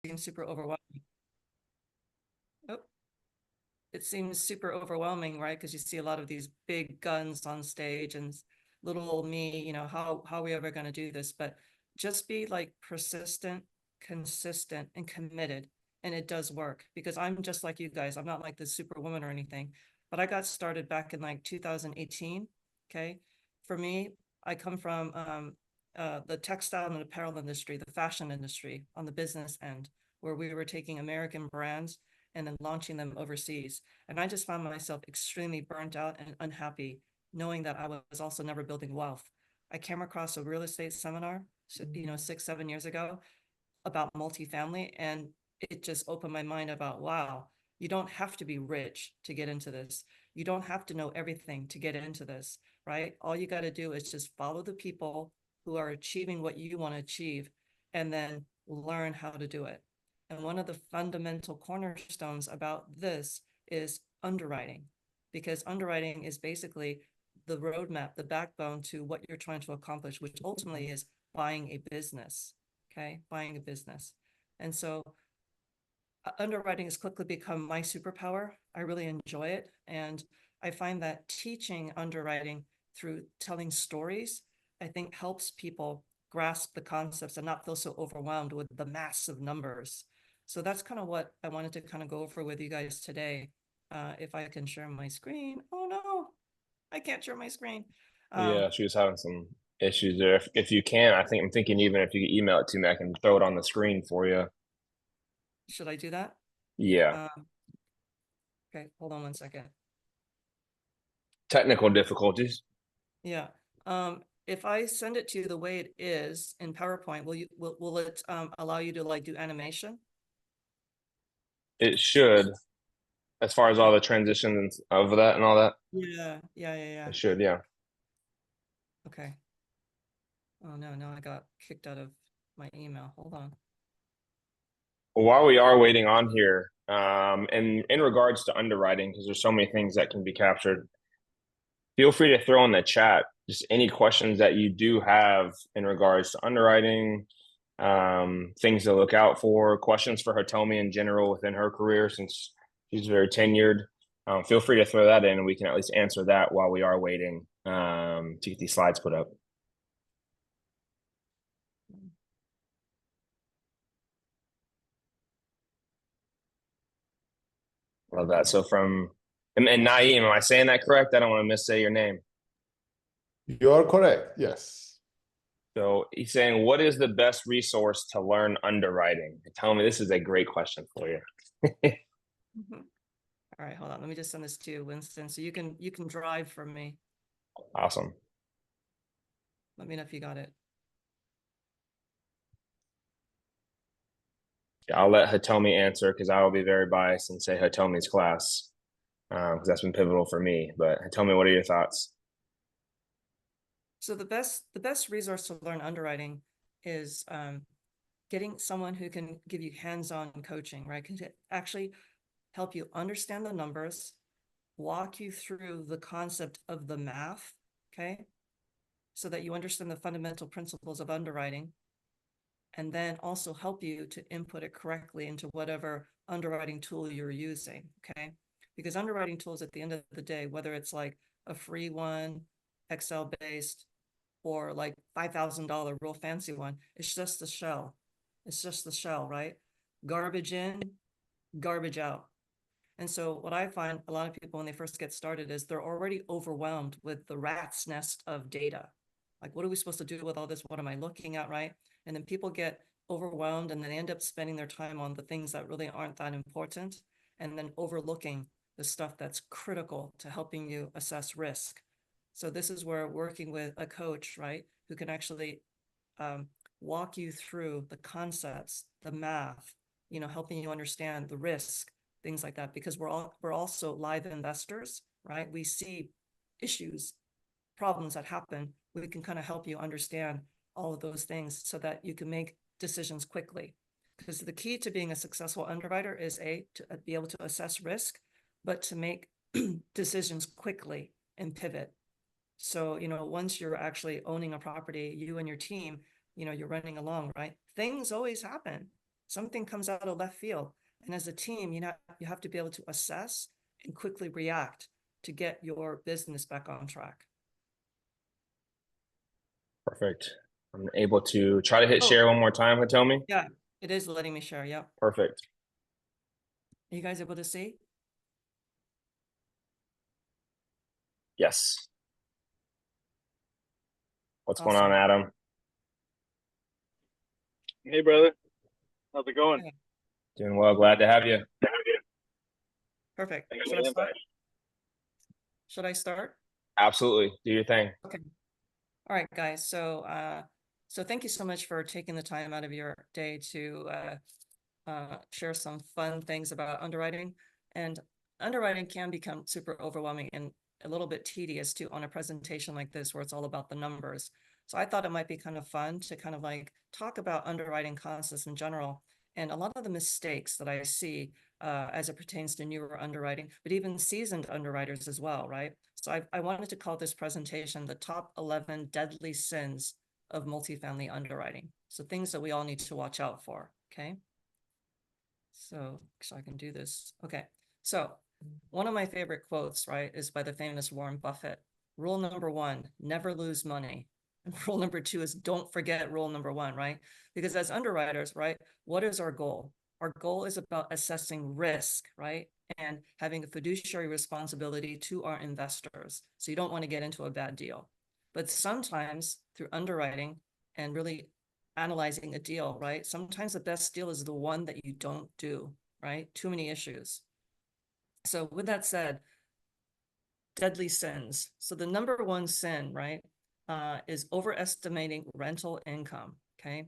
seems super overwhelming. Oh, it seems super overwhelming, right? Because you see a lot of these big guns on stage and little old me, how are we ever going to do this? But just be like persistent, consistent, and committed. And it does work because I'm just like you guys. I'm not like this superwoman or anything, but I got started back in like 2018. Okay. For me, I come from the textile and apparel industry, the fashion industry on the business end, where we were taking American brands and then launching them overseas. And I just found myself extremely burnt out and unhappy, knowing that I was also never building wealth. I came across a real estate seminar, 6, 7 years ago about multifamily, and it just opened my mind about, wow, you don't have to be rich to get into this. You don't have to know everything to get into this, right? All you got to do is just follow the people who are achieving what you want to achieve and then learn how to do it. And one of the fundamental cornerstones about this is underwriting, because underwriting is basically the roadmap, the backbone to what you're trying to accomplish, which ultimately is buying a business. Okay, buying a business. And so underwriting has quickly become my superpower. I really enjoy it. And I find that teaching underwriting through telling stories, I think helps people grasp the concepts and not feel so overwhelmed with the massive numbers. So that's kind of what I wanted to kind of go over with you guys today. If I can share my screen. Oh no, I can't share my screen. Yeah, she was having some issues there. If you can, I'm thinking even if you email it to me, I can throw it on the screen for you. Should I do that? Yeah, Um, okay, hold on one second. technical difficulties. Yeah. If I send it to you the way it is in PowerPoint, will it allow you to like do animation? It should, as far as all Okay. the transitions of that and all that. Yeah. It should, yeah. Okay. Oh no, now I got kicked out of my email. Hold on. Well, while we are waiting on here, and in regards to underwriting, because there's so many things that can be captured, feel free to throw in the chat just any questions that you do have in regards to underwriting, things to look out for, questions for Hitomi in general within her career since she's very tenured. Feel free to throw that in and we can at least answer that while we are waiting to get these slides put up. Love that. So and Naeem, am I saying that correct? I don't want to missay your name. You are correct. Yes. So he's saying, what is the best resource to learn underwriting? Tell me, this is a great question for you. Mhm. All right, hold on. Let me just send this to you, Winston, so you can drive for me. Awesome. Let me know if you got it. Yeah, I'll let Hitomi answer because I will be very biased and say Hitomi's class because that's been pivotal for me. But Hitomi, what are your thoughts? So the best resource to learn underwriting is getting someone who can give you hands-on coaching, right? Can actually help you understand the numbers, walk you through the concept of the math, okay? So that you understand the fundamental principles of underwriting, and then also help you to input it correctly into whatever underwriting tool you're using, okay? Because underwriting tools at the end of the day, whether it's like a free one, Excel based, or like $5,000 real fancy one, it's just the shell. It's just the shell, right? Garbage in, garbage out. And so what I find a lot of people when they first get started is they're already overwhelmed with the rat's nest of data. Like, what are we supposed to do with all this? What am I looking at, right? And then people get overwhelmed and then they end up spending their time on the things that really aren't that important and then overlooking the stuff that's critical to helping you assess risk. So this is where working with a coach, right, who can actually um, walk you through the concepts, the math, helping you understand the risk, things like that, because we're also live investors, right? We see issues, problems that happen. We can kind of help you understand all of those things so that you can make decisions quickly. Because the key to being a successful underwriter is to be able to assess risk, but to make decisions quickly and pivot. So, once you're actually owning a property, you and your team, you're running along, right? Things always happen. something comes out of left field. And as a team, you have to be able to assess and quickly react to get your business back on track. Perfect. I'm able to try to hit Oh. share one more time, Hitomi. Yeah, it is letting me share. Yep. Perfect. Are you guys able to see? Yes. What's going Awesome. on, Adam? Hey, brother. How's it going? Yeah. Doing well. Glad to have you. Perfect. Thanks for Should I the start? invite. Should I start? Absolutely. Do your thing. Okay. All right, guys. So thank you so much for taking the time out of your day to share some fun things about underwriting. And underwriting can become super overwhelming and a little bit tedious too on a presentation like this, where it's all about the numbers. So I thought it might be kind of fun to kind of like talk about underwriting concepts in general and a lot of the mistakes that I see as it pertains to newer underwriting, but even seasoned underwriters as well, right? So I wanted to call this presentation the top 11 deadly sins of multifamily underwriting. So things that we all need to watch out for, okay? So I can do this. Okay. So one of my favorite quotes, right, is by the famous Warren Buffett. Rule number one, never lose money. And rule number two is don't forget rule number one, right? Because as underwriters, right, what is our goal? Our goal is about assessing risk, right? And having a fiduciary responsibility to our investors. So you don't want to get into a bad deal. But sometimes through underwriting and really analyzing a deal, right? Sometimes the best deal is the one that you don't do, right? Too many issues. So with that said, deadly sins. So the number one sin, right, is overestimating rental income, okay?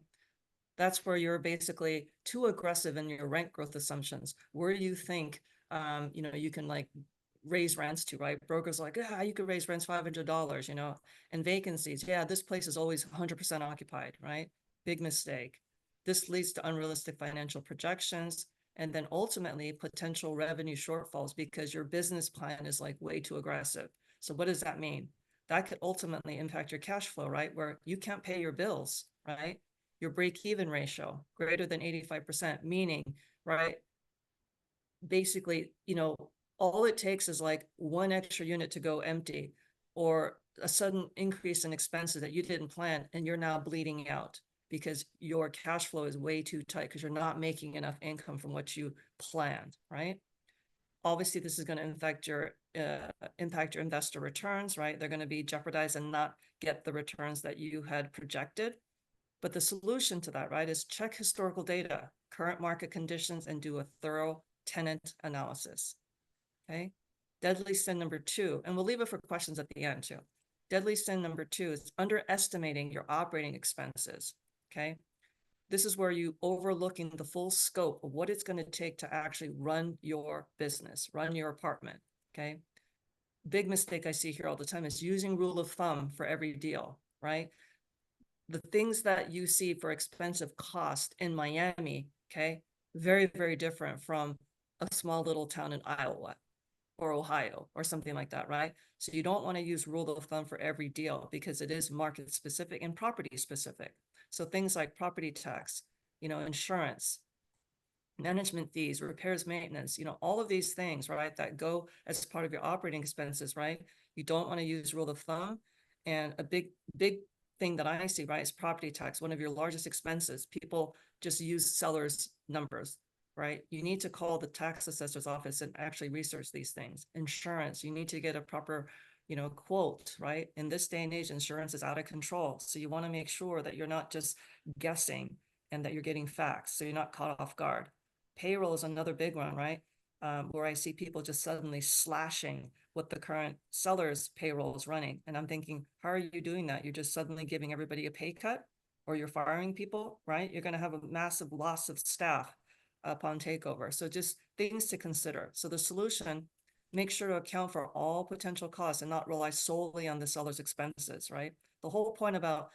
That's where you're basically too aggressive in your rent growth assumptions, where you think, you can like raise rents to, right? Brokers are like, you could raise rents $500, and vacancies. Yeah, this place is always 100% occupied, right? Big mistake. This leads to unrealistic financial projections and then ultimately potential revenue shortfalls because your business plan is like way too aggressive. So what does that mean? That could ultimately impact your cash flow, right? Where you can't pay your bills, right? Your break-even ratio greater than 85%, meaning, right, basically, all it takes is like one extra unit to go empty or a sudden increase in expenses that you didn't plan, and you're now bleeding out because your cash flow is way too tight because you're not making enough income from what you planned, right? Obviously, this is going to impact your investor returns, right? They're going to be jeopardized and not get the returns that you had projected. But the solution to that, right, is check historical data, current market conditions, and do a thorough tenant analysis. Okay. Deadly sin number two, and we'll leave it for questions at the end too. Deadly sin number two is underestimating your operating expenses. Okay. This is where you overlooking the full scope of what it's going to take to actually run your business, run your apartment. Okay. Big mistake I see here all the time is using rule of thumb for every deal, right? The things that you see for expensive cost in Miami, okay, very, very different from a small little town in Iowa or Ohio or something like that, right? So you don't want to use rule of thumb for every deal because it is market specific and property specific. So things like property tax, insurance, management fees, repairs, maintenance, all of these things, right, that go as part of your operating expenses, right? You don't want to use rule of thumb. And a big thing that I see, right, is property tax, one of your largest expenses. People just use sellers' numbers, right? You need to call the tax assessor's office and actually research these things. Insurance, you need to get a proper, quote, right? In this day and age, insurance is out of control. So you want to make sure that you're not just guessing and that you're getting facts, so you're not caught off guard. Payroll is another big one, right? Where I see people just suddenly slashing what the current seller's payroll is running. And I'm thinking, how are you doing that? You're just suddenly giving everybody a pay cut or you're firing people, right? You're going to have a massive loss of staff upon takeover. So just things to consider. So the solution, make sure to account for all potential costs and not rely solely on the seller's expenses, right? The whole point about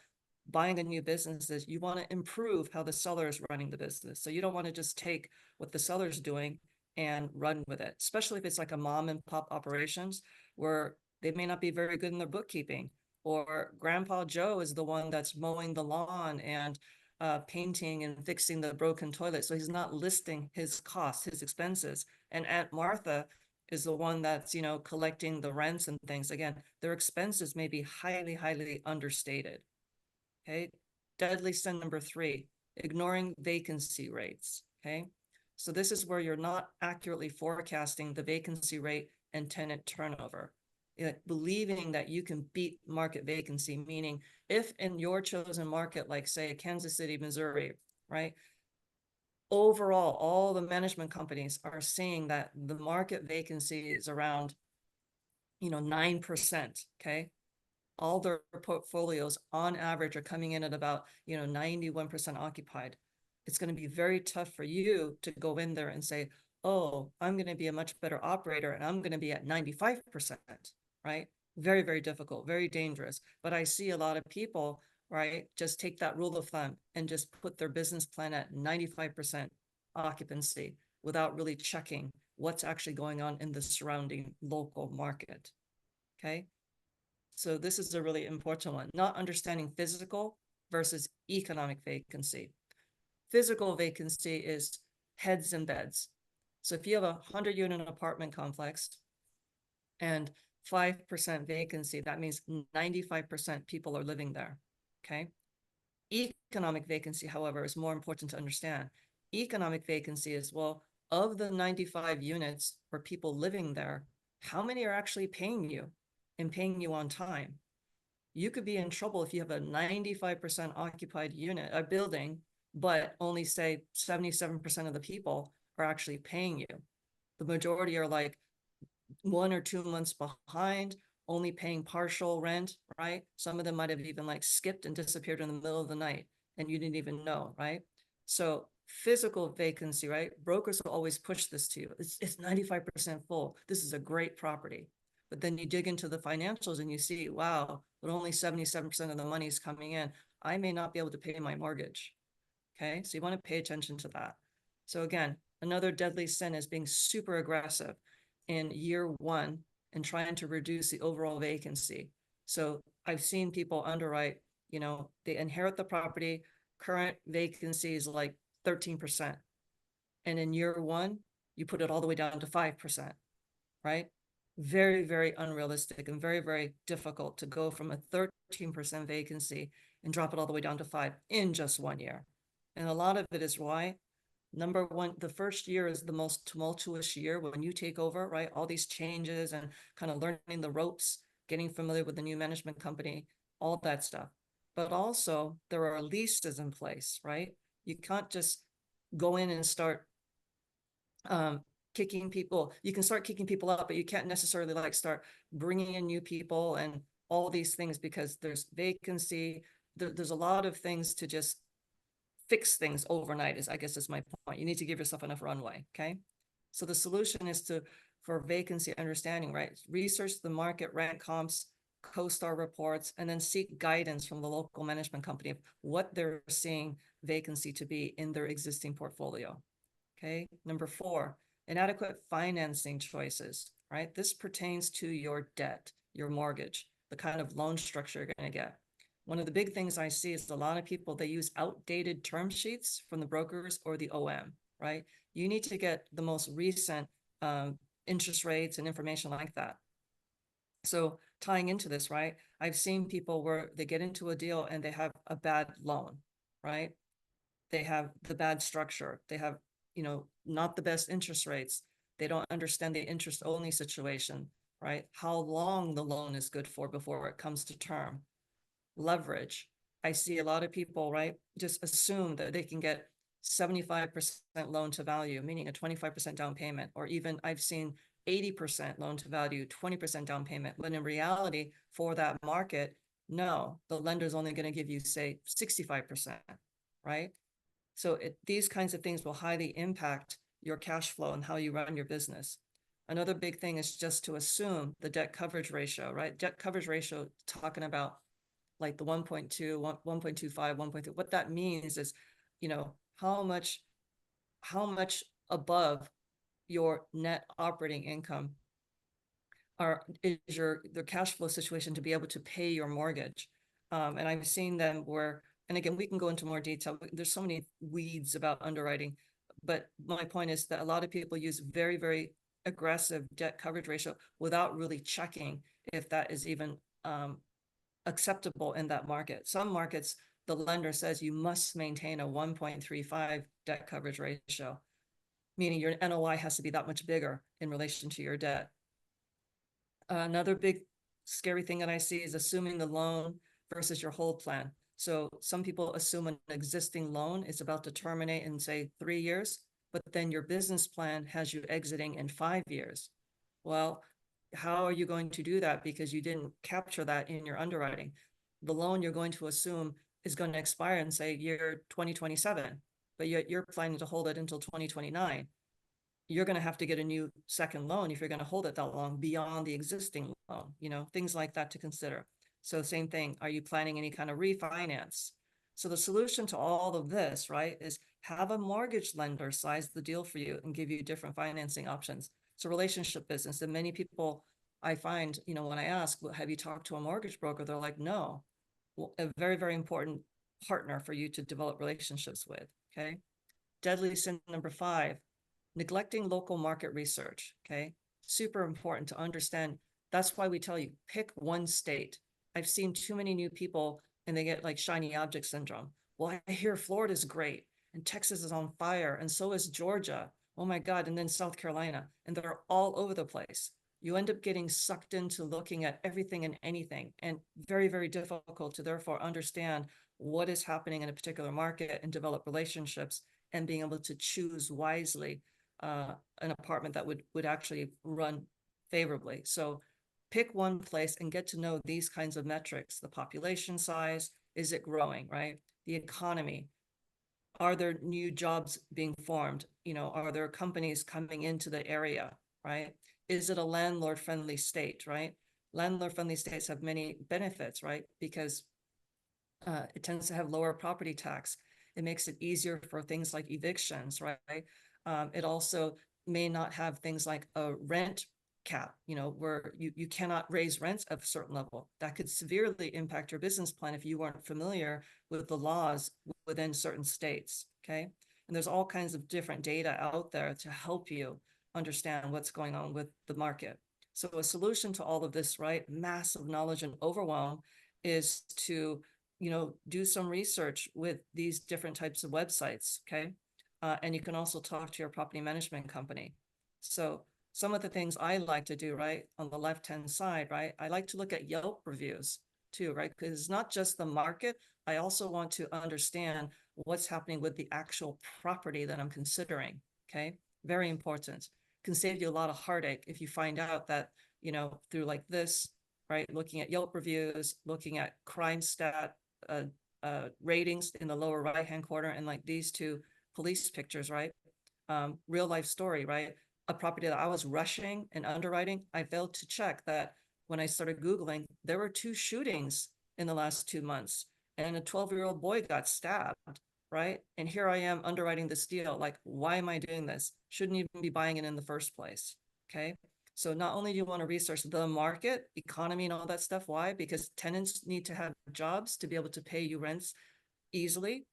buying a new business is you want to improve how the seller is running the business. So you don't want to just take what the seller's doing and run with it, especially if it's like a mom and pop operations where they may not be very good in their bookkeeping, or Grandpa Joe is the one that's mowing the lawn and painting and fixing the broken toilet. So he's not listing his costs, his expenses. And Aunt Martha is the one that's, you know, collecting the rents and things. Again, their expenses may be highly, highly understated. Okay. Deadly sin number 3, ignoring vacancy rates. Okay. So this is where you're not accurately forecasting the vacancy rate and tenant turnover. Believing that you can beat market vacancy, meaning if in your chosen market, like say Kansas City, Missouri, right? Overall, all the management companies are seeing that the market vacancy is around, you know, 9%. Okay. All their portfolios on average are coming in at about, you know, 91% occupied. It's going to be very tough for you to go in there and say, oh, I'm going to be a much better operator and I'm going to be at 95%, right? Very, very difficult, very dangerous. But I see a lot of people, right, just take that rule of thumb and just put their business plan at 95% occupancy without really checking what's actually going on in the surrounding local market. Okay. So this is a really important one, not understanding physical versus economic vacancy. Physical vacancy is heads and beds. So if you have a 100-unit apartment complex and 5% vacancy, that means 95% people are living there, okay? Economic vacancy, however, is more important to understand. Economic vacancy is, well, of the 95 units or people living there, how many are actually paying you and paying you on time? You could be in trouble if you have a 95% occupied unit, a building, but only say 77% of the people are actually paying you. The majority are like 1 or 2 months behind, only paying partial rent, right? Some of them might have even like skipped and disappeared in the middle of the night and you didn't even know, right? So physical vacancy, right? Brokers will always push this to you. It's 95% full. This is a great property. But then you dig into the financials and you see, wow, but only 77% of the money is coming in. I may not be able to pay my mortgage. Okay, so you want to pay attention to that. So again, another deadly sin is being super aggressive in year 1 and trying to reduce the overall vacancy. So I've seen people underwrite, you know, they inherit the property, current vacancy is like 13%. And in year 1, you put it all the way down to 5%, right? Very, very unrealistic and very, very difficult to go from a 13% vacancy and drop it all the way down to 5 in just 1 year. And a lot of it is why, number one, the first year is the most tumultuous year when you take over, right? All these changes and kind of learning the ropes, getting familiar with the new management company, all that stuff. But also there are leases in place, right? You can't just go in and start kicking people. You can start kicking people out, but you can't necessarily like start bringing in new people and all these things because there's vacancy. There's a lot of things to just fix things overnight is, I guess, is my point. You need to give yourself enough runway. Okay. So the solution is for vacancy understanding, right? Research the market, rent comps, CoStar reports, and then seek guidance from the local management company of what they're seeing vacancy to be in their existing portfolio. Okay. Number 4, inadequate financing choices, right? This pertains to your debt, your mortgage, the kind of loan structure you're going to get. One of the big things I see is a lot of people, they use outdated term sheets from the brokers or the OM, right? You need to get the most recent interest rates and information like that. So tying into this, right? I've seen people where they get into a deal and they have a bad loan, right? They have the bad structure. They have, you know, not the best interest rates. They don't understand the interest only situation, right? How long the loan is good for before it comes to term. Leverage. I see a lot of people, right, just assume that they can get 75% loan to value, meaning a 25% down payment, or even I've seen 80% loan to value, 20% down payment. When in reality, for that market, no, the lender's only going to give you, say, 65%, right? So these kinds of things will highly impact your cash flow and how you run your business. Another big thing is just to assume the debt coverage ratio, right? Debt coverage ratio, talking about like the 1.2, 1.25, 1.3. What that means is, you know, how much above your net operating income is the cash flow situation to be able to pay your mortgage. And I've seen them where And again, we can go into more detail. There's so many weeds about underwriting, but my point is that a lot of people use very, very aggressive debt coverage ratio without really checking if that is even acceptable in that market. Some markets, the lender says you must maintain a 1.35 debt coverage ratio, meaning your NOI has to be that much bigger in relation to your debt. Another big scary thing that I see is assuming the loan versus your hold plan. So some people assume an existing loan is about to terminate in, say, 3 years, but then your business plan has you exiting in 5 years. Well, how are you going to do that? Because you didn't capture that in your underwriting. The loan you're going to assume is going to expire in, say, year 2027, but yet you're planning to hold it until 2029. You're going to have to get a new second loan if you're going to hold it that long beyond the existing loan, things like that to consider. So same thing, are you planning any kind of refinance? So the solution to all of this, right, is have a mortgage lender size the deal for you and give you different financing options. It's a relationship business, and many people I find, when I ask, well, have you talked to a mortgage broker? They're like, no. Well, a very, very important partner for you to develop relationships with, okay? Deadly sin number 5, neglecting local market research, okay? Super important to understand. That's why we tell you, pick one state. I've seen too many new people and they get like shiny object syndrome. Well, I hear Florida's great and Texas is on fire and so is Georgia. Oh my God, and then South Carolina, and they're all over the place. You end up getting sucked into looking at everything and anything, and very, very difficult to therefore understand what is happening in a particular market and develop relationships and being able to choose wisely an apartment that would actually run favorably. So pick one place and get to know these kinds of metrics: the population size, is it growing, right? The economy, are there new jobs being formed? Are there companies coming into the area, right? Is it a landlord-friendly state, right? Landlord-friendly states have many benefits, right? Because it tends to have lower property tax. It makes it easier for things like evictions, right? It also may not have things like a rent cap, where you cannot raise rents at a certain level. That could severely impact your business plan if you weren't familiar with the laws within certain states, okay? And there's all kinds of different data out there to help you understand what's going on with the market. So a solution to all of this, right, massive knowledge and overwhelm, is to do some research with these different types of websites, okay? And you can also talk to your property management company. So some of the things I like to do, right, on the left-hand side, right, I like to look at Yelp reviews too, right? Because it's not just the market. I also want to understand what's happening with the actual property that I'm considering, okay? Very important. Can save you a lot of heartache if you find out that, through like this, right, looking at Yelp reviews, looking at crime stat ratings in the lower right-hand corner, and like these two police pictures, right? Real life story, right? A property that I was rushing and underwriting, I failed to check that when I started Googling, there were 2 shootings in the last 2 months, and a 12-year-old boy got stabbed, right? And here I am underwriting this deal. Like, why am I doing this? Shouldn't even be buying it in the first place, okay? So not only do you want to research the market, economy, and all that stuff. Why? Because tenants need to have jobs to be able to pay you rents easily.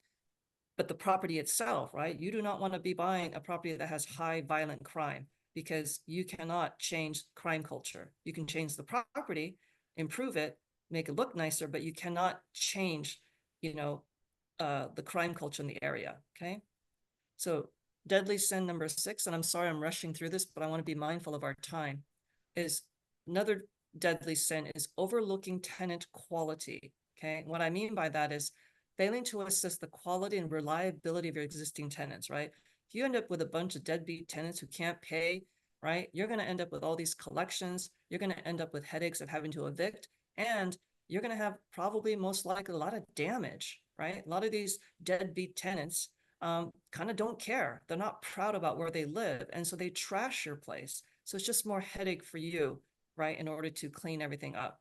But the property itself, right? You do not want to be buying a property that has high violent crime, because you cannot change crime culture. You can change the property, improve it, make it look nicer, but you cannot change, the crime culture in the area, okay? So deadly sin number 6, and I'm sorry I'm rushing through this, but I want to be mindful of our time, is another deadly sin is overlooking tenant quality, okay? What I mean by that is failing to assess the quality and reliability of your existing tenants, right? If you end up with a bunch of deadbeat tenants who can't pay, right, you're going to end up with all these collections. You're going to end up with headaches of having to evict, and you're going to have probably most likely a lot of damage, right? A lot of these deadbeat tenants kind of don't care. They're not proud about where they live, and so they trash your place. So it's just more headache for you, right, in order to clean everything up.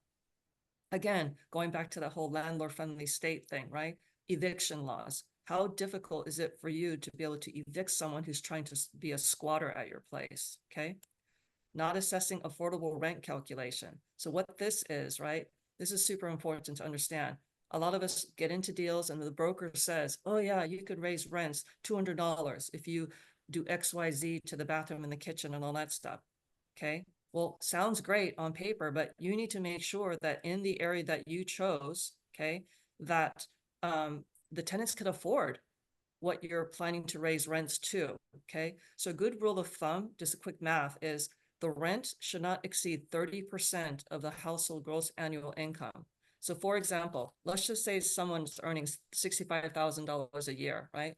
Again, going back to the whole landlord-friendly state thing, right? Eviction laws. How difficult is it for you to be able to evict someone who's trying to be a squatter at your place, okay? Not assessing affordable rent calculation. So what this is, right? This is super important to understand. a lot of us get into deals and the broker says, oh yeah, you could raise rents $200 if you do XYZ to the bathroom and the kitchen and all that stuff. Okay. Well, sounds great on paper, but you need to make sure that in the area that you chose, okay, that the tenants could afford what you're planning to raise rents to. Okay. So a good rule of thumb, just a quick math, is the rent should not exceed 30% of the household gross annual income. So for example, let's just say someone's earning $65,000 a year, right?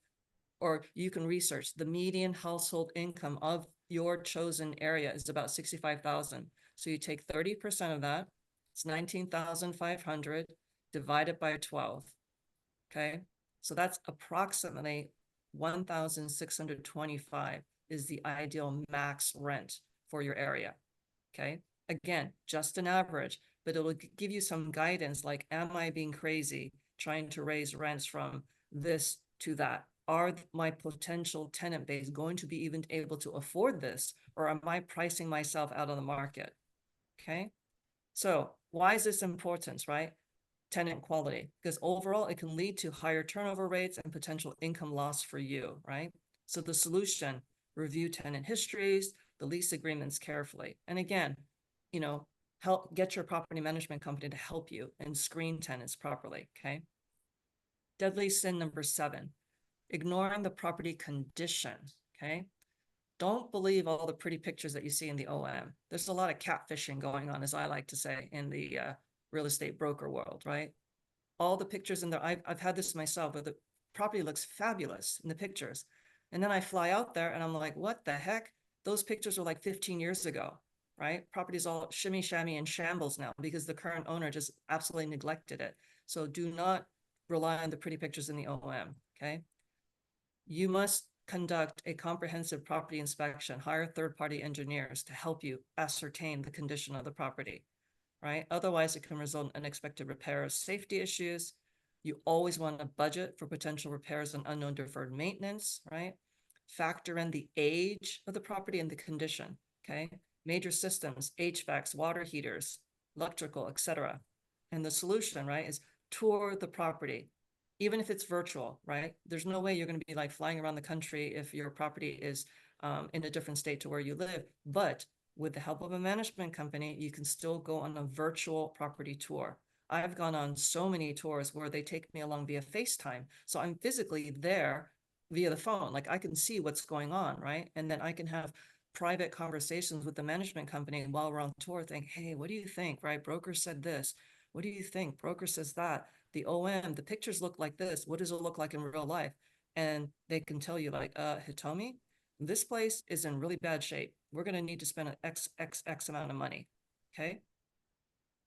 Or you can research the median household income of your chosen area is about 65,000. So you take 30% of that, it's 19,500 divided by 12. Okay. So that's approximately 1,625 is the ideal max rent for your area. Okay. Again, just an average, but it'll give you some guidance like, am I being crazy trying to raise rents from this to that? Are my potential tenant base going to be even able to afford this? Or am I pricing myself out of the market? Okay. So why is this important, right? Tenant quality, because overall it can lead to higher turnover rates and potential income loss for you, right? So the solution, review tenant histories, the lease agreements carefully. And again, you know, help get your property management company to help you and screen tenants properly, okay? Deadly sin number 7, ignoring the property condition, okay? Don't believe all the pretty pictures that you see in the OM. There's a lot of catfishing going on, as I like to say, in the real estate broker world, right? All the pictures in there, I've had this myself, where the property looks fabulous in the pictures. And then I fly out there and I'm like, what the heck? Those pictures were like 15 years ago, right? Property's all shimmy shammy and shambles now because the current owner just absolutely neglected it. So do not rely on the pretty pictures in the OM, okay? You must conduct a comprehensive property inspection, hire third-party engineers to help you ascertain the condition of the property, right? Otherwise, it can result in unexpected repairs, safety issues. You always want to budget for potential repairs and unknown deferred maintenance, right? Factor in the age of the property and the condition, okay? Major systems, HVACs, water heaters, electrical, etc. And the solution, right, is tour the property, even if it's virtual, right? There's no way you're going to be like flying around the country if your property is in a different state to where you live. But with the help of a management company, you can still go on a virtual property tour. I've gone on so many tours where they take me along via FaceTime. So I'm physically there via the phone. Like I can see what's going on, right? And then I can have private conversations with the management company while we're on tour, think, hey, what do you think, right? Broker said this. What do you think? Broker says that. The OM, the pictures look like this. What does it look like in real life? And they can tell you like, Hitomi, this place is in really bad shape. We're going to need to spend an X amount of money. Okay.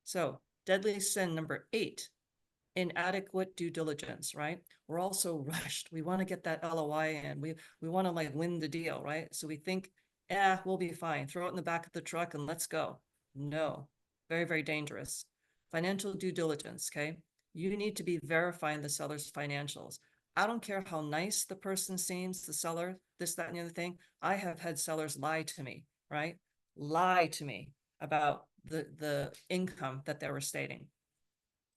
So deadly sin number 8, inadequate due diligence, right? We're also rushed. We want to get that LOI in. We want to like win the deal, right? So we think, yeah, we'll be fine. Throw it in the back of the truck and let's go. No, very, very dangerous. Financial due diligence, okay? You need to be verifying the seller's financials. I don't care how nice the person seems, the seller, this, that, and the other thing. I have had sellers lie to me, right? Lie to me about the income that they were stating.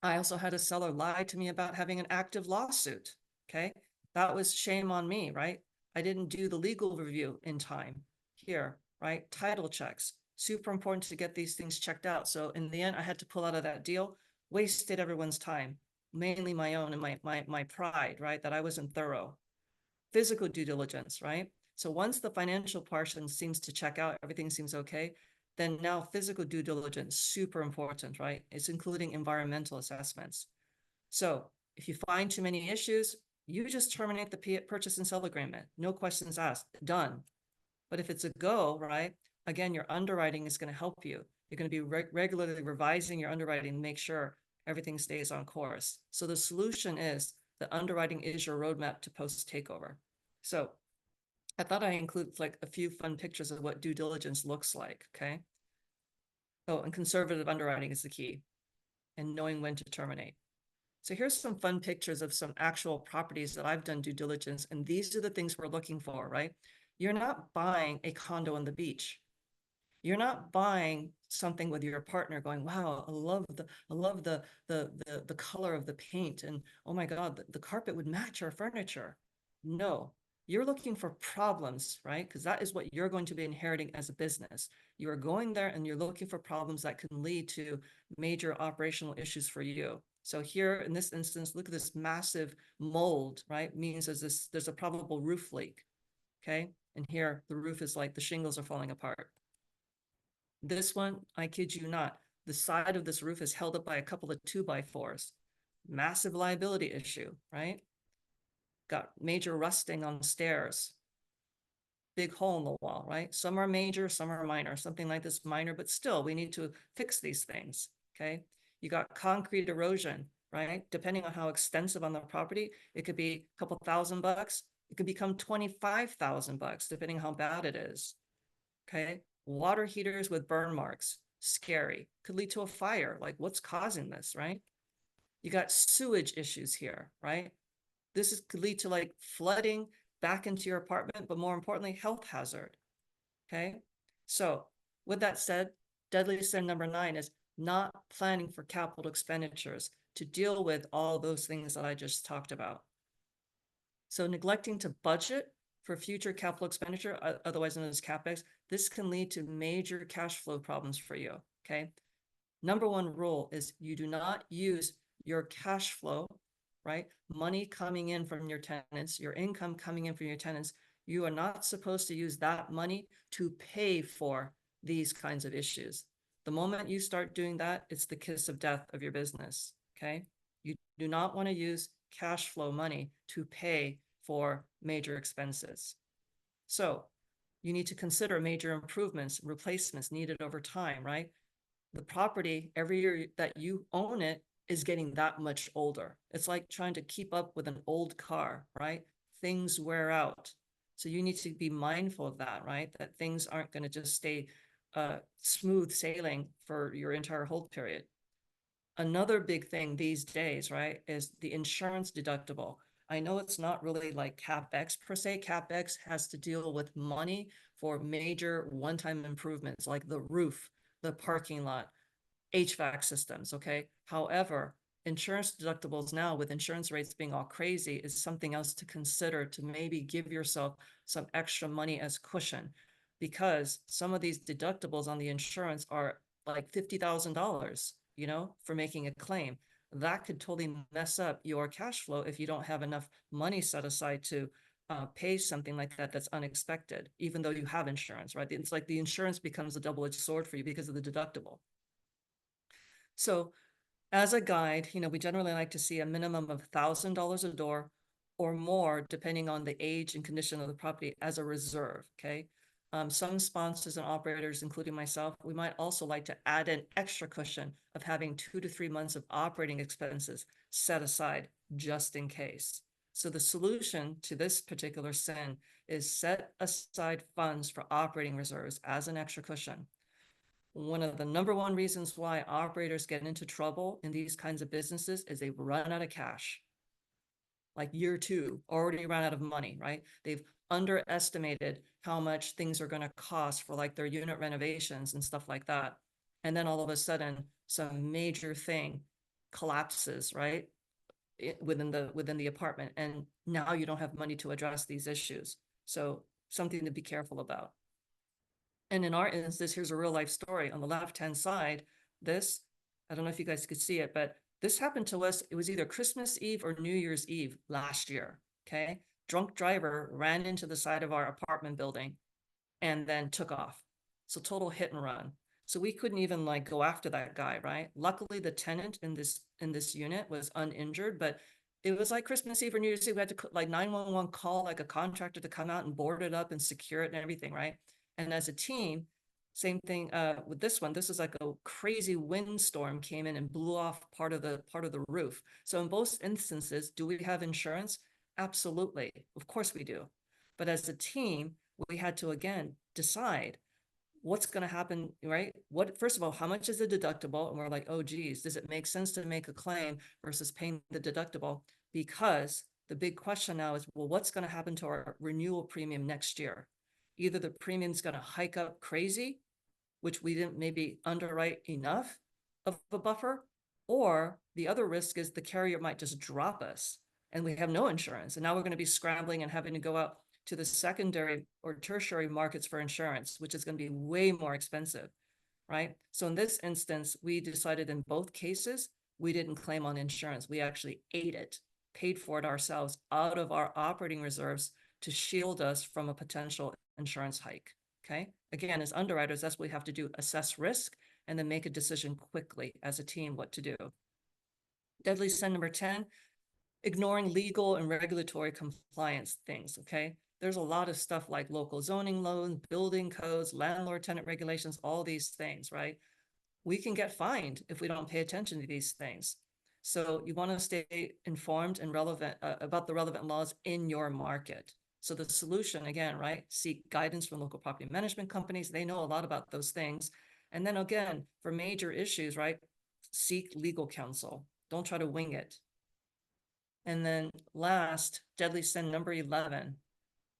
I also had a seller lie to me about having an active lawsuit. Okay. That was shame on me, right? I didn't do the legal review in time here, right? Title checks, super important to get these things checked out. So in the end, I had to pull out of that deal, wasted everyone's time, mainly my own and my pride, right? That I wasn't thorough. Physical due diligence, right? So once the financial portion seems to check out, everything seems okay, then now physical due diligence, super important, right? It's including environmental assessments. So if you find too many issues, you just terminate the purchase and sale agreement. No questions asked, done. But if it's a go, right? Again, your underwriting is going to help you. You're going to be regularly revising your underwriting to make sure everything stays on course. So the solution is the underwriting is your roadmap to post takeover. So I thought I include like a few fun pictures of what due diligence looks like, okay? Oh, and conservative underwriting is the key, and knowing when to terminate. So here's some fun pictures of some actual properties that I've done due diligence, and these are the things we're looking for, right? You're not buying a condo on the beach. You're not buying something with your partner going, wow, I love the color of the paint. And oh my God, the carpet would match our furniture. No, you're looking for problems, right? Because that is what you're going to be inheriting as a business. You are going there and you're looking for problems that can lead to major operational issues for you. So here in this instance, look at this massive mold, right? Means there's a probable roof leak. Okay. And here the roof is like the shingles are falling apart. This one, I kid you not, the side of this roof is held up by a couple of 2x4s. Massive liability issue, right? Got major rusting on the stairs. Big hole in the wall, right? Some are major, some are minor, something like this minor, but still we need to fix these things, okay? You got concrete erosion, right? Depending on how extensive on the property, it could be a couple $1,000. It could become $25,000 depending on how bad it is, okay? Water heaters with burn marks, scary, could lead to a fire. Like what's causing this, right? You got sewage issues here, right? Could lead to like flooding back into your apartment, but more importantly, health hazard. Okay. So with that said, deadly sin number 9 is not planning for capital expenditures to deal with all those things that I just talked about. So neglecting to budget for future capital expenditure, otherwise known as CapEx, this can lead to major cash flow problems for you. Okay. Number 1 rule is you do not use your cash flow, right? Money coming in from your tenants, your income coming in from your tenants. You are not supposed to use that money to pay for these kinds of issues. The moment you start doing that, it's the kiss of death of your business. Okay. You do not want to use cash flow money to pay for major expenses. So you need to consider major improvements, replacements needed over time, right? The property every year that you own it is getting that much older. It's like trying to keep up with an old car, right? Things wear out. So you need to be mindful of that, right? That things aren't going to just stay smooth sailing for your entire hold period. Another big thing these days, right, is the insurance deductible. I know it's not really like CapEx per se. CapEx has to deal with money for major one-time improvements like the roof, the parking lot, HVAC systems, okay? However, insurance deductibles now with insurance rates being all crazy is something else to consider to maybe give yourself some extra money as cushion because some of these deductibles on the insurance are like $50,000, you know, for making a claim. That could totally mess up your cash flow if you don't have enough money set aside to pay something like that that's unexpected, even though you have insurance, right? It's like the insurance becomes a double-edged sword for you because of the deductible. So as a guide, you know, we generally like to see a minimum of $1,000 a door or more, depending on the age and condition of the property as a reserve, okay? Some sponsors and operators, including myself, we might also like to add an extra cushion of having 2 to 3 months of operating expenses set aside just in case. So the solution to this particular sin is set aside funds for operating reserves as an extra cushion. One of the number 1 reasons why operators get into trouble in these kinds of businesses is they run out of cash. Like year 2, already ran out of money, right? They've underestimated how much things are going to cost for like their unit renovations and stuff like that. And then all of a sudden, some major thing collapses, right? Within the apartment. And now you don't have money to address these issues. So something to be careful about. And in our instance, here's a real life story. On the left-hand side, I don't know if you guys could see it, but this happened to us. It was either Christmas Eve or New Year's Eve last year, okay? Drunk driver ran into the side of our apartment building and then took off. So total hit and run. So we couldn't even like go after that guy, right? Luckily, the tenant in this unit was uninjured, but it was like Christmas Eve or New Year's Eve. We had to like 911 call like a contractor to come out and board it up and secure it and everything, right? And as a team, same thing with this one. This is like a crazy windstorm came in and blew off part of the roof. So in both instances, do we have insurance? Absolutely. Of course we do. But as a team, we had to again decide what's going to happen, right? First of all, how much is the deductible? And we're like, oh, geez, does it make sense to make a claim versus paying the deductible? Because the big question now is, well, what's going to happen to our renewal premium next year? Either the premium's going to hike up crazy which we didn't maybe underwrite enough of a buffer, or the other risk is the carrier might just drop us and we have no insurance. And now we're going to be scrambling and having to go out to the secondary or tertiary markets for insurance, which is going to be way more expensive, right? So in this instance, we decided in both cases, we didn't claim on insurance. We actually ate it, paid for it ourselves out of our operating reserves to shield us from a potential insurance hike. Okay. Again, as underwriters, that's what we have to do, assess risk and then make a decision quickly as a team what to do. Deadly sin number 10, ignoring legal and regulatory compliance things. Okay. There's a lot of stuff like local zoning laws, building codes, landlord tenant regulations, all these things, right? We can get fined if we don't pay attention to these things. So you want to stay informed and relevant about the relevant laws in your market. So the solution, again, right, seek guidance from local property management companies. They know a lot about those things. And then again, for major issues, right, seek legal counsel. Don't try to wing it. And then last, deadly sin number 11,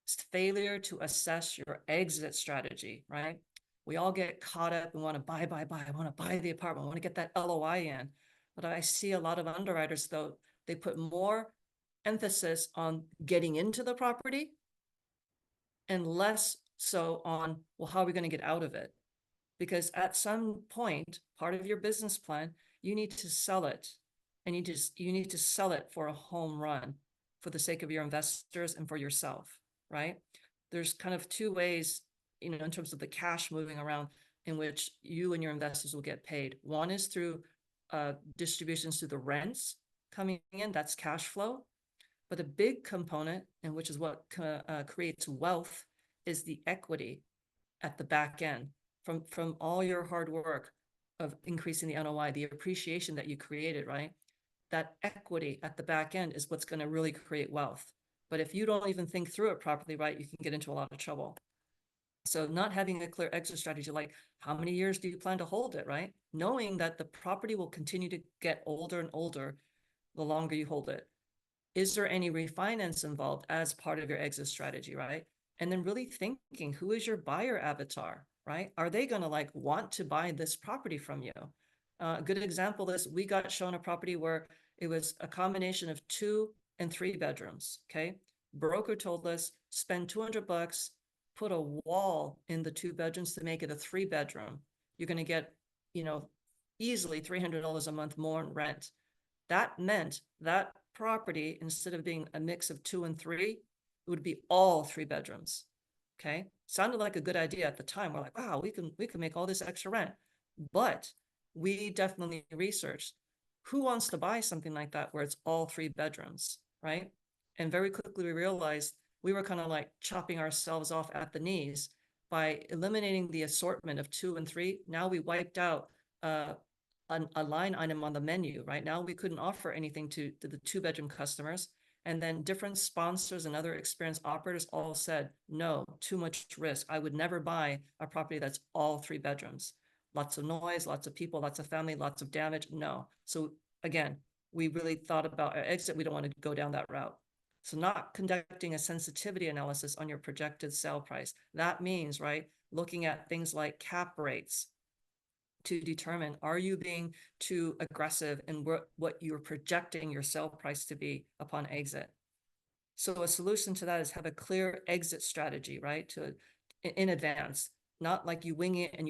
is failure to assess your exit strategy, right? We all get caught up and want to buy. I want to buy the apartment. I want to get that LOI in. But I see a lot of underwriters, though, they put more emphasis on getting into the property and less so on, well, how are we going to get out of it? Because at some point, part of your business plan, you need to sell it. And you need to sell it for a home run for the sake of your investors and for yourself, right? There's kind of two ways, in terms of the cash moving around in which you and your investors will get paid. One is through distributions through the rents coming in, that's cash flow. But a big component, and which is what creates wealth, is the equity at the back end from all your hard work of increasing the NOI, the appreciation that you created, right? That equity at the back end is what's going to really create wealth. But if you don't even think through it properly, right, you can get into a lot of trouble. So not having a clear exit strategy, like how many years do you plan to hold it, right? Knowing that the property will continue to get older and older the longer you hold it. Is there any refinance involved as part of your exit strategy, right? And then really thinking, who is your buyer avatar, right? Are they going to want to buy this property from you? A good example is we got shown a property where it was a combination of 2 and 3 bedrooms. Okay. Broker told us spend $200, put a wall in the 2 bedrooms to make it a 3 bedroom. You're going to get, easily $300 a month more in rent. That meant that property, instead of being a mix of 2 and 3, it would be all 3 bedrooms. Okay. Sounded like a good idea at the time. We're like, wow, we can make all this extra rent. But we definitely researched who wants to buy something like that where it's all 3 bedrooms, right? And very quickly we realized we were kind of like chopping ourselves off at the knees by eliminating the assortment of 2 and 3. Now we wiped out a line item on the menu. Right now we couldn't offer anything to the 2-bedroom customers. And then different sponsors and other experienced operators all said, no, too much risk. I would never buy a property that's all 3 bedrooms. Lots of noise, lots of people, lots of family, lots of damage. No. So again, we really thought about our exit. We don't want to go down that route. So not conducting a sensitivity analysis on your projected sale price. That means, right, looking at things like cap rates to determine, are you being too aggressive in what you're projecting your sale price to be upon exit? So a solution to that is have a clear exit strategy, right? In advance, not like you wing it and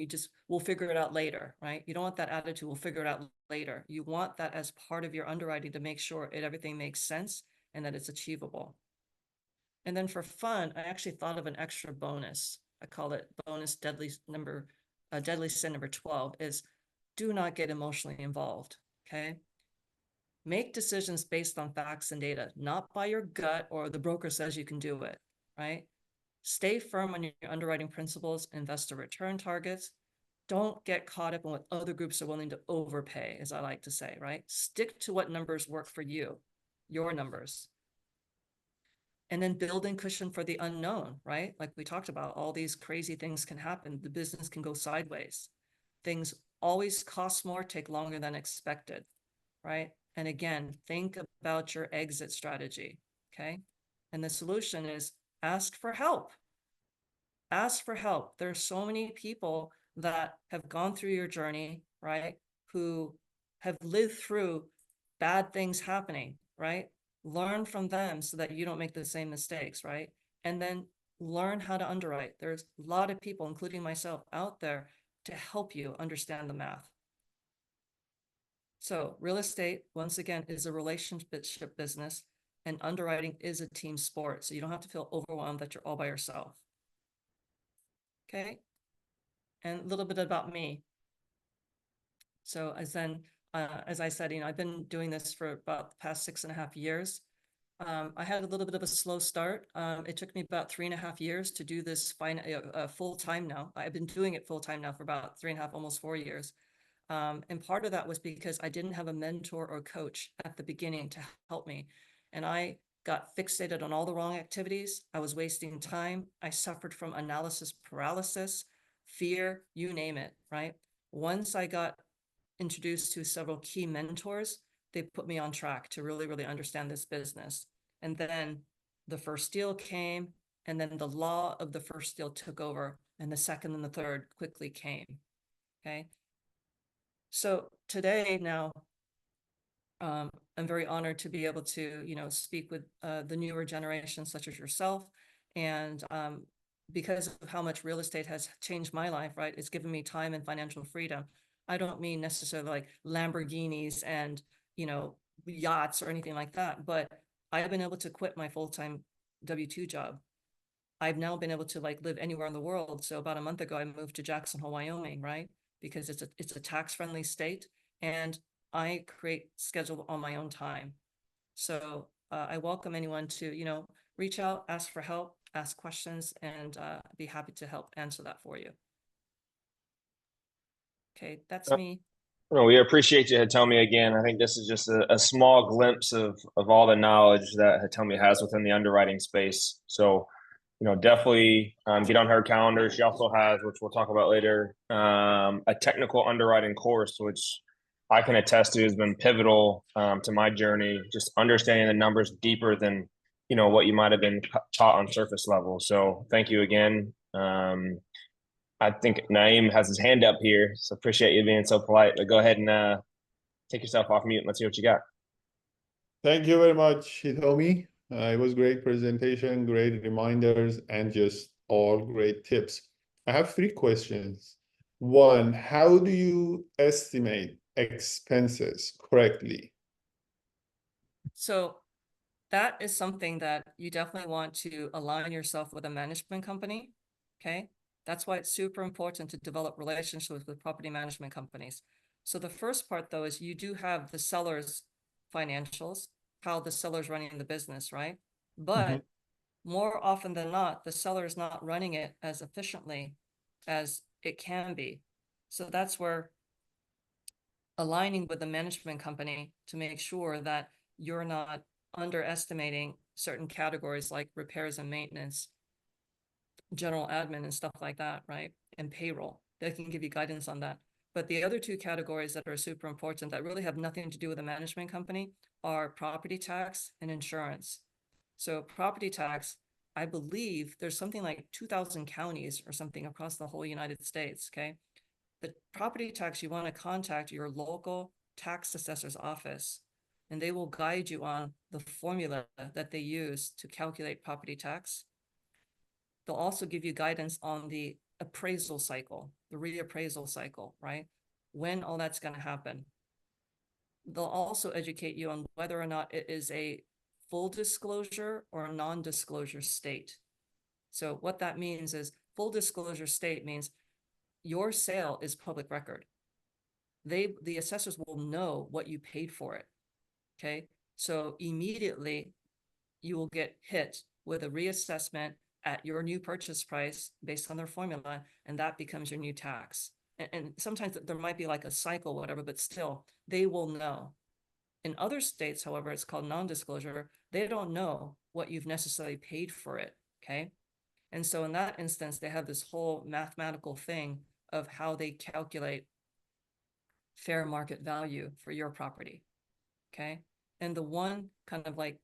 we'll figure it out later, right? You don't want that attitude, we'll figure it out later. You want that as part of your underwriting to make sure everything makes sense and that it's achievable. And then for fun, I actually thought of an extra bonus. I call it bonus deadly sin number 12 is do not get emotionally involved. Okay. Make decisions based on facts and data, not by your gut or the broker says you can do it, right? Stay firm on your underwriting principles, investor return targets. Don't get caught up in what other groups are willing to overpay, as I like to say, right? Stick to what numbers work for you, your numbers. And then building cushion for the unknown, right? Like we talked about, all these crazy things can happen. The business can go sideways. Things always cost more, take longer than expected, right? And again, think about your exit strategy, okay? And the solution is ask for help. Ask for help. There are so many people that have gone through your journey, right? Who have lived through bad things happening, right? Learn from them so that you don't make the same mistakes, right? And then learn how to underwrite. There's a lot of people, including myself, out there to help you understand the math. So real estate, once again, is a relationship business, and underwriting is a team sport. So you don't have to feel overwhelmed that you're all by yourself. Okay. And a little bit about me. So as I said, I've been doing this for about the past 6.5 years. I had a little bit of a slow start. It took me about 3.5 years to do this full time now. I've been doing it full time now for about 3.5, almost 4 years. And part of that was because I didn't have a mentor or coach at the beginning to help me. And I got fixated on all the wrong activities. I was wasting time. I suffered from analysis paralysis, fear, you name it, right? Once I got introduced to several key mentors, they put me on track to really, really understand this business. And then the first deal came, and then the law of the first deal took over, and the second and the third quickly came. Okay. So today now, I'm very honored to be able to, speak with the newer generation, such as yourself. And because of how much real estate has changed my life, right? It's given me time and financial freedom. I don't mean necessarily like Lamborghinis and, yachts or anything like that, but I've been able to quit my full-time W-2 job. I've now been able to live anywhere in the world. So about a month ago, I moved to Jackson Hole, Wyoming, right? Because it's a tax-friendly state, and I create schedule on my own time. So I welcome anyone to, reach out, ask for help, ask questions, and be happy to help answer that for you. Okay, that's me. Well, we appreciate you, Hitomi, again. I think this is just a small glimpse of all the knowledge that Hitomi has within the underwriting space. So, definitely get on her calendar. She also has, which we'll talk about later, a technical underwriting course, which I can attest to has been pivotal to my journey, just understanding the numbers deeper than, what you might have been taught on surface level. So thank you again. I think Naeem has his hand up here, so appreciate you being so polite. But go ahead and take yourself off mute and let's see what you got. Thank you very much, Hitomi. It was great presentation, great reminders, and just all great tips. I have 3 questions. One, how do you estimate expenses correctly? So that is something that you definitely want to align yourself with a management company. Okay. That's why it's super important to develop relationships with property management companies. So the first part, though, is you do have the seller's financials, how the seller's running the business, right? But more often than not, the seller is not running it as efficiently as it can be. So that's where aligning with the management company to make sure that you're not underestimating certain categories like repairs and maintenance, general admin and stuff like that, right? And payroll. They can give you guidance on that. But the other 2 categories that are super important that really have nothing to do with the management company are property tax and insurance. So property tax, I believe there's something like 2,000 counties or something across the whole United States, okay? The property tax, you want to contact your local tax assessor's office, and they will guide you on the formula that they use to calculate property tax. They'll also give you guidance on the appraisal cycle, the reappraisal cycle, right? When all that's going to happen. They'll also educate you on whether or not it is a full disclosure or a non-disclosure state. So what that means is full disclosure state means your sale is public record. The assessors will know what you paid for it. Okay. So immediately you will get hit with a reassessment at your new purchase price based on their formula, and that becomes your new tax. And sometimes there might be like a cycle, whatever, but still they will know. In other states, however, it's called non-disclosure. They don't know what you've necessarily paid for it. Okay. And so in that instance, they have this whole mathematical thing of how they calculate fair market value for your property. Okay. And the one kind of like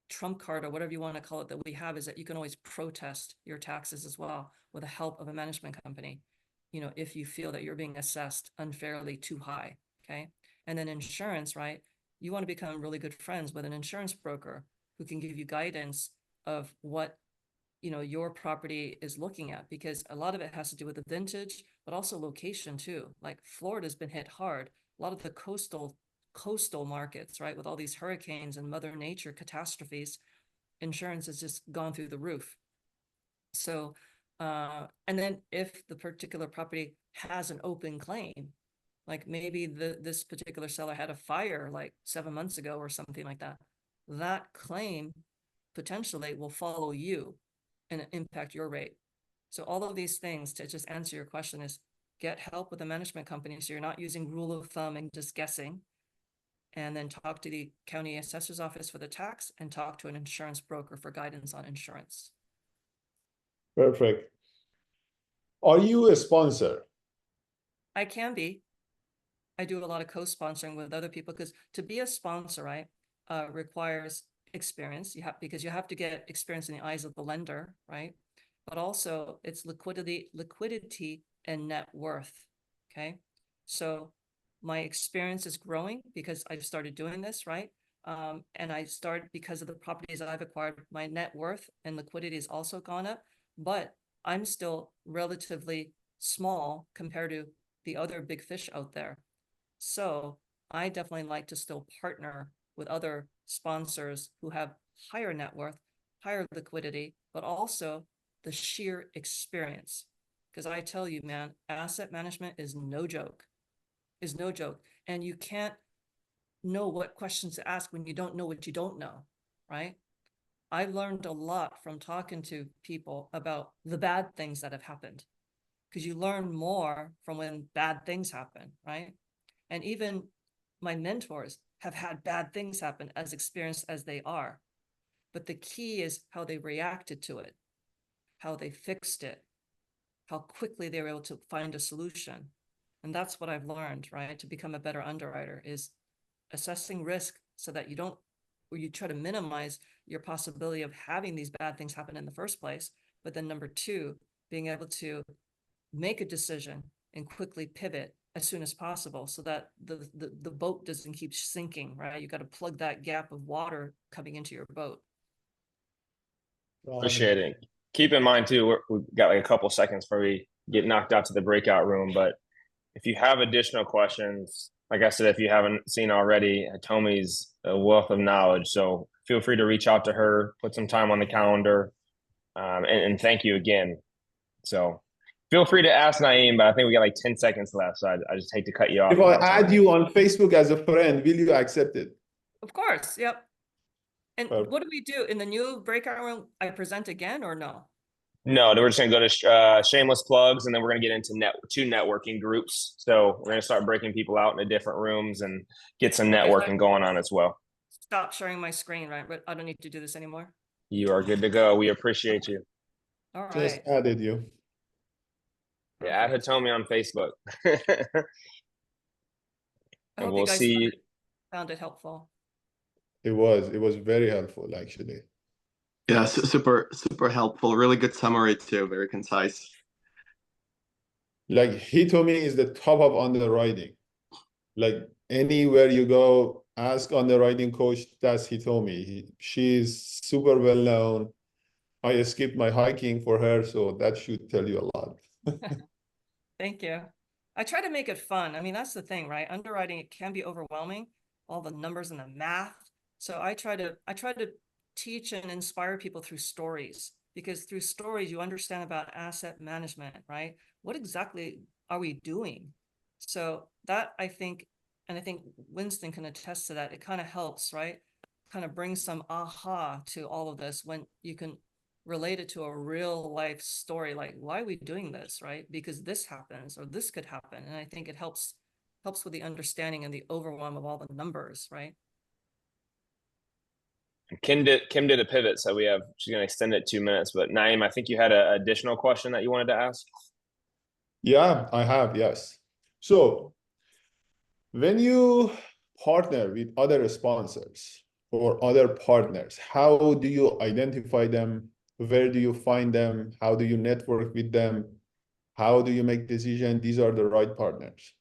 trump card or whatever you want to call it that we have is that you can always protest your taxes as well with the help of a management company. if you feel that you're being assessed unfairly too high, okay? And then insurance, right? You want to become really good friends with an insurance broker who can give you guidance of what, your property is looking at, because a lot of it has to do with the vintage, but also location too. Like Florida's been hit hard. A lot of the coastal markets, right? With all these hurricanes and Mother Nature catastrophes, insurance has just gone through the roof. So, and then if the particular property has an open claim, like maybe this particular seller had a fire like 7 months ago or something like that, that claim potentially will follow you and impact your rate. So all of these things, to just answer your question, is get help with a management company so you're not using rule of thumb and just guessing. And then talk to the county assessor's office for the tax, and talk to an insurance broker for guidance on insurance. Perfect. Are you a sponsor? I can be. I do a lot of co-sponsoring with other people, because to be a sponsor, right, requires experience. Because you have to get experience in the eyes of the lender, right? But also it's liquidity and net worth. Okay. So my experience is growing because I've started doing this, right? And I started because of the properties I've acquired. My net worth and liquidity has also gone up, but I'm still relatively small compared to the other big fish out there. So I definitely like to still partner with other sponsors who have higher net worth, higher liquidity, but also the sheer experience. Because I tell you, man, asset management is no joke, And you can't know what questions to ask when you don't know what you don't know, right? I learned a lot from talking to people about the bad things that have happened, because you learn more from when bad things happen, right? And even my mentors have had bad things happen, as experienced as they are. But the key is how they reacted to it, how they fixed it, how quickly they were able to find a solution. And that's what I've learned, right? To become a better underwriter is assessing risk so that you don't, or you try to minimize your possibility of having these bad things happen in the first place. But then number two, being able to make a decision and quickly pivot as soon as possible, so that the boat doesn't keep sinking, right? You got to plug that gap of water coming into your boat. Appreciate it. Keep in mind too, we've got like a couple seconds before we get knocked out to the breakout room. But if you have additional questions, like I said, if you haven't seen already, Hitomi's a wealth of knowledge. So feel free to reach out to her, put some time on the calendar, and thank you again. So feel free to ask Naeem, but I think we got like 10 seconds left, so I just hate to cut you off. If I add you on Facebook as a friend, will you accept it? Of course, yep. And Perfect. what do we do in the new breakout room? I present again or no? No, we're just gonna go to shameless plugs, and then we're gonna get into two networking groups. So we're gonna start breaking people out into different rooms and get some networking going on as well. Stop sharing my screen, right? But I don't need to do this anymore. You are good to go. We appreciate you. All right. Just added you. Yeah, add Hitomi on Facebook. I And hope we'll you guys see. found it helpful. It was very helpful, actually. Yeah, super helpful. Really good summary too. Very concise. Like Hitomi is the top of underwriting. Like anywhere you go, ask underwriting coach, that's Hitomi. She's super well known. I skipped my hiking for her, so that should tell you a lot. Thank you. I try to make it fun. I mean, that's the thing, right? Underwriting, it can be overwhelming, all the numbers and the math. So I try to teach and inspire people through stories, because through stories you understand about asset management, right? What exactly are we doing? So that I think Winston can attest to that. It kind of helps, right? Kind of brings some aha to all of this when you can relate it to a real life story, like why are we doing this, right? Because this happens or this could happen. And I think it helps with the understanding and the overwhelm of all the numbers, right? Kim did a pivot, so she's gonna extend it 2 minutes. But Naeem, I think you had an additional question that you wanted to ask. Yeah, I have, yes. So when you partner with other sponsors or other partners, how do you identify them? Where do you find them? How do you network with them? How do you make decision? These are the right partners.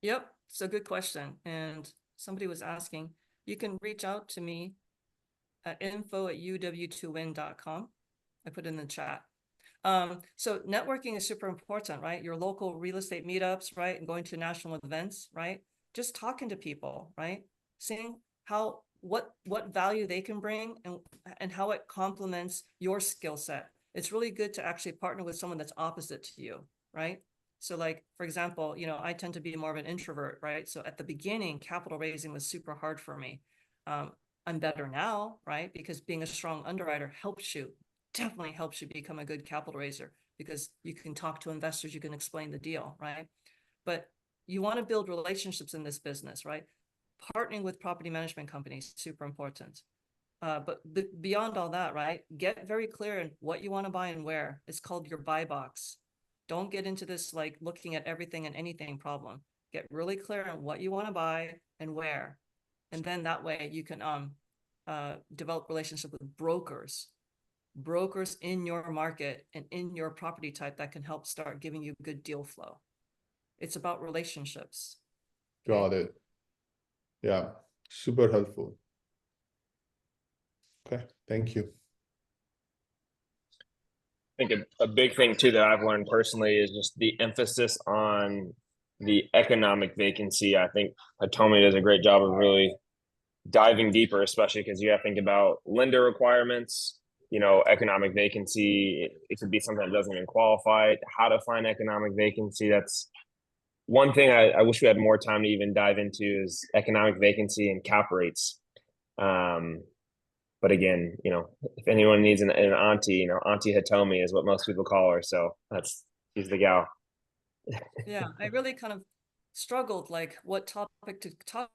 Yep, it's a good question. And somebody was asking, you can reach out to me at info@uw2win.com. I put in the chat. So networking is super important, right? Your local real estate meetups, right? And going to national events, right? Just talking to people, right? Seeing what value they can bring and how it complements your skill set. It's really good to actually partner with someone that's opposite to you, right? So like, for example, I tend to be more of an introvert, right? So at the beginning, capital raising was super hard for me. I'm better now, right? Because being a strong underwriter definitely helps you become a good capital raiser, because you can talk to investors, you can explain the deal, right? But you want to build relationships in this business, right? Partnering with property management companies, super important. But beyond all that, right? Get very clear in what you want to buy and where. It's called your buy box. Don't get into this like looking at everything and anything problem. Get really clear on what you want to buy and where. And then that way you can develop relationship with brokers in your market and in your property type that can help start giving you good deal flow. It's about relationships. Got it. Yeah, super helpful. Okay, thank you. I think a big thing too that I've learned personally is just the emphasis on the economic vacancy. I think Hitomi does a great job of really diving deeper, especially because you have to think about lender requirements, economic vacancy. It could be something that doesn't even qualify. How to find economic vacancy. That's one thing I wish we had more time to even dive into, is economic vacancy and cap rates. But again, if anyone needs an auntie, Auntie Hitomi is what most people call her. So she's the gal. Yeah, I really kind of struggled like what topic to talk